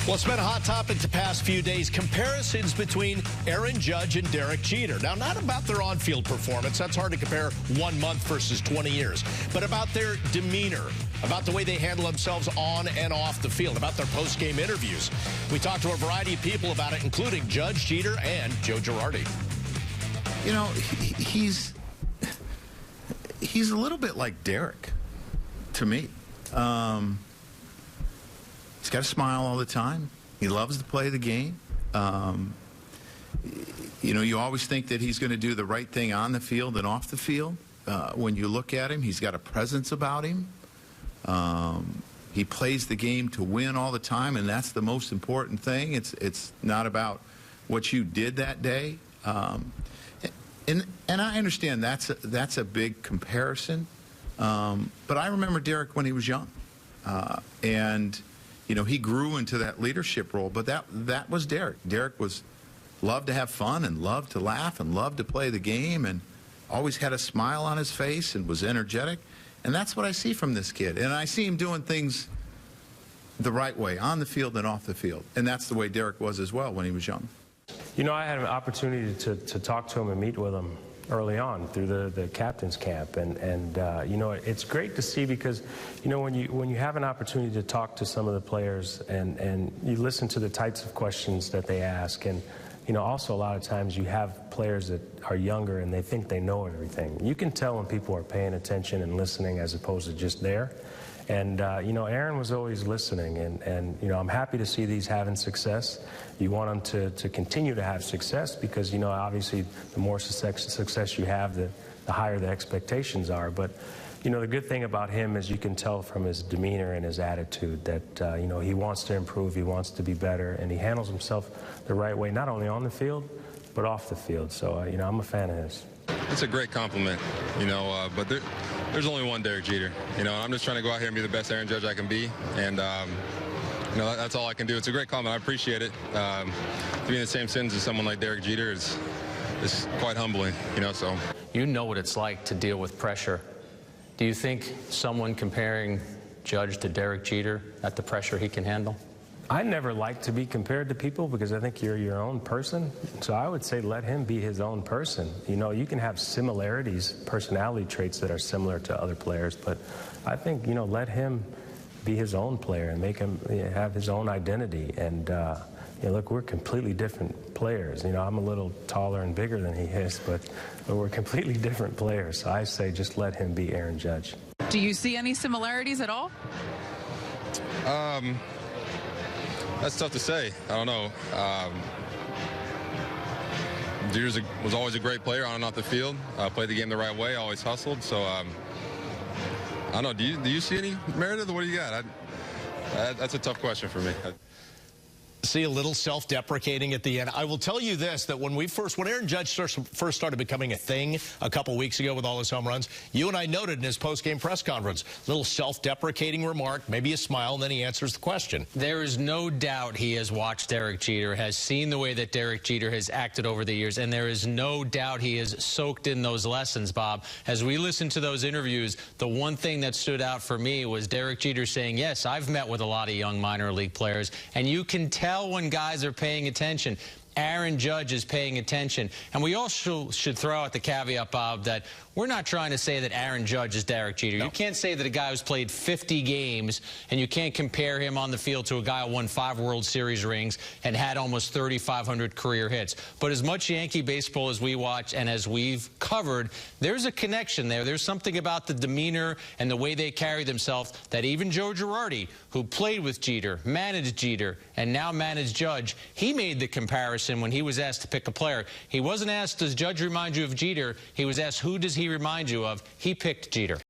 Well, it's been a hot topic the past few days. Comparisons between Aaron Judge and Derek Jeter. Now, not about their on-field performance. That's hard to compare 1 month versus 20 years. But about their demeanor, about the way they handle themselves on and off the field, about their post-game interviews. We talked to a variety of people about it, including Judge, Jeter, and Joe Girardi. You know, he's a little bit like Derek to me. He's got a smile all the time. He loves to play the game. You know, you always think that he's going to do the right thing on the field and off the field. When you look at him, he's got a presence about him. He plays the game to win all the time, and that's the most important thing. It's not about what you did that day. And I understand that's a big comparison. But I remember Derek when he was young, and you know, he grew into that leadership role. But that was Derek. Derek loved to have fun and loved to laugh and loved to play the game and always had a smile on his face and was energetic. And that's what I see from this kid. And I see him doing things the right way, on the field and off the field. And that's the way Derek was as well when he was young. You know, I had an opportunity to talk to him and meet with him early on through the captain's camp, and you know, it's great to see because, you know, when you have an opportunity to talk to some of the players and you listen to the types of questions that they ask, and you know, also a lot of times you have players that are younger and they think they know everything. You can tell when people are paying attention and listening as opposed to just there. And, you know, Aaron was always listening, and you know, I'm happy to see these having success. You want them to continue to have success because, you know, obviously the more success you have, the higher the expectations are. But, you know, the good thing about him is you can tell from his demeanor and his attitude that, you know, he wants to improve, he wants to be better, and he handles himself the right way, not only on the field, but off the field. So, you know, I'm a fan of his. It's a great compliment, you know, but there's only one Derek Jeter, you know, and I'm just trying to go out here and be the best Aaron Judge I can be, and, you know, that's all I can do. It's a great compliment. I appreciate it. To be in the same sentence as someone like Derek Jeter is quite humbling, you know, so. You know what it's like to deal with pressure. Do you think someone comparing Judge to Derek Jeter at the pressure he can handle? I never like to be compared to people because I think you're your own person. So I would say let him be his own person. You know, you can have similarities, personality traits that are similar to other players, but I think, you know, let him be his own player and make him have his own identity. And, you know, look, we're completely different players. You know, I'm a little taller and bigger than he is, but we're completely different players. So I say just let him be Aaron Judge. Do you see any similarities at all? That's tough to say. I don't know. Jeter was always a great player on and off the field. Played the game the right way, always hustled. So, I don't know. Do you see any, Meredith? What do you got? That's a tough question for me. See, a little self-deprecating at the end. I will tell you this, that when Aaron Judge first started becoming a thing a couple weeks ago with all his home runs, you and I noted in his post-game press conference, little self-deprecating remark, maybe a smile, and then he answers the question. There is no doubt he has watched Derek Jeter, has seen the way that Derek Jeter has acted over the years, and there is no doubt he has soaked in those lessons, Bob. As we listened to those interviews, the one thing that stood out for me was Derek Jeter saying, yes, I've met with a lot of young minor league players, and you can tell when guys are paying attention. Aaron Judge is paying attention. And we also should throw out the caveat, Bob, that we're not trying to say that Aaron Judge is Derek Jeter. No. You can't say that a guy who's played 50 games and you can't compare him on the field to a guy who won 5 World Series rings and had almost 3,500 career hits. But as much Yankee baseball as we watch and as we've covered, there's a connection there. There's something about the demeanor and the way they carry themselves that even Joe Girardi, who played with Jeter, managed Jeter, and now managed Judge, he made the comparison when he was asked to pick a player. He wasn't asked, does Judge remind you of Jeter? He was asked, who does he remind you of? He picked Jeter.